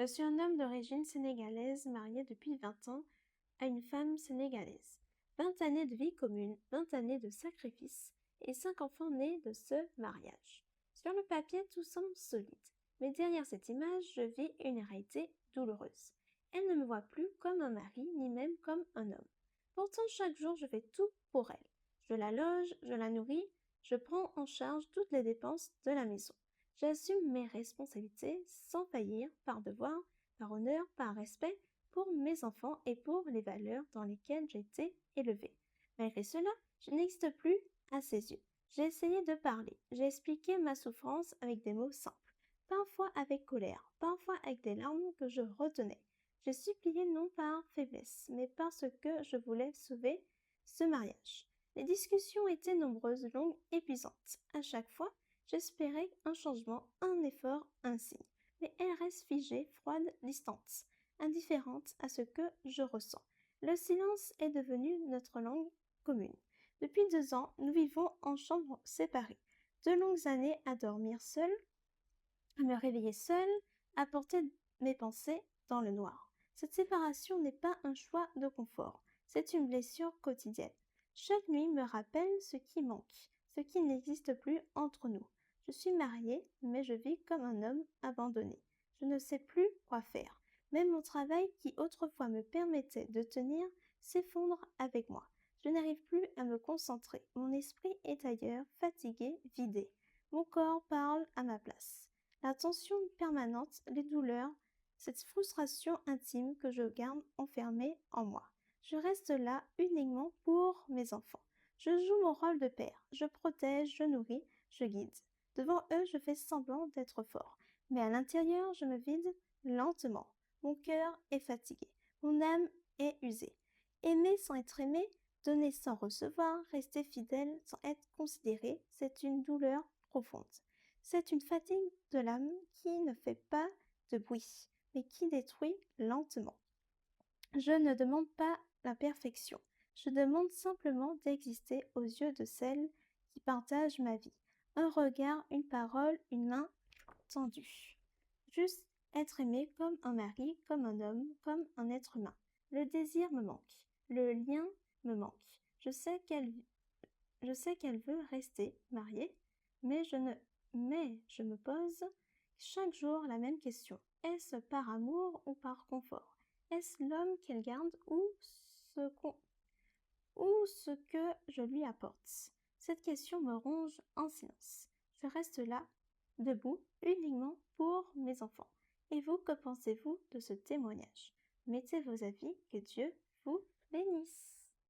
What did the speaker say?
Je suis un homme d'origine sénégalaise marié depuis 20 ans à une femme sénégalaise. 20 années de vie commune, 20 années de sacrifice et 5 enfants nés de ce mariage. Sur le papier, tout semble solide, mais derrière cette image, je vis une réalité douloureuse. Elle ne me voit plus comme un mari, ni même comme un homme. Pourtant, chaque jour, je fais tout pour elle. Je la loge, je la nourris, je prends en charge toutes les dépenses de la maison. J'assume mes responsabilités sans faillir, par devoir, par honneur, par respect pour mes enfants et pour les valeurs dans lesquelles j'ai été élevée. Malgré cela, je n'existe plus à ses yeux. J'ai essayé de parler, j'ai expliqué ma souffrance avec des mots simples, parfois avec colère, parfois avec des larmes que je retenais. J'ai supplié non par faiblesse, mais parce que je voulais sauver ce mariage. Les discussions étaient nombreuses, longues, épuisantes. À chaque fois, j'espérais un changement, un effort, un signe. Mais elle reste figée, froide, distante, indifférente à ce que je ressens. Le silence est devenu notre langue commune. Depuis 2 ans, nous vivons en chambres séparées. 2 longues années à dormir seule, à me réveiller seule, à porter mes pensées dans le noir. Cette séparation n'est pas un choix de confort, c'est une blessure quotidienne. Chaque nuit me rappelle ce qui manque, ce qui n'existe plus entre nous. Je suis mariée, mais je vis comme un homme abandonné. Je ne sais plus quoi faire. Même mon travail qui autrefois me permettait de tenir s'effondre avec moi. Je n'arrive plus à me concentrer. Mon esprit est ailleurs, fatigué, vidé. Mon corps parle à ma place. La tension permanente, les douleurs, cette frustration intime que je garde enfermée en moi. Je reste là uniquement pour mes enfants. Je joue mon rôle de père. Je protège, je nourris, je guide. Devant eux, je fais semblant d'être fort. Mais à l'intérieur, je me vide lentement. Mon cœur est fatigué. Mon âme est usée. Aimer sans être aimé, donner sans recevoir, rester fidèle sans être considéré, c'est une douleur profonde. C'est une fatigue de l'âme qui ne fait pas de bruit, mais qui détruit lentement. Je ne demande pas la perfection. Je demande simplement d'exister aux yeux de celle qui partage ma vie. Un regard, une parole, une main tendue. Juste être aimé comme un mari, comme un homme, comme un être humain. Le désir me manque. Le lien me manque. Je sais qu'elle veut rester mariée, mais je me pose chaque jour la même question. Est-ce par amour ou par confort? Est-ce l'homme qu'elle garde ou ce que je lui apporte? Cette question me ronge en silence. Je reste là, debout, uniquement pour mes enfants. Et vous, que pensez-vous de ce témoignage? Mettez vos avis, que Dieu vous bénisse.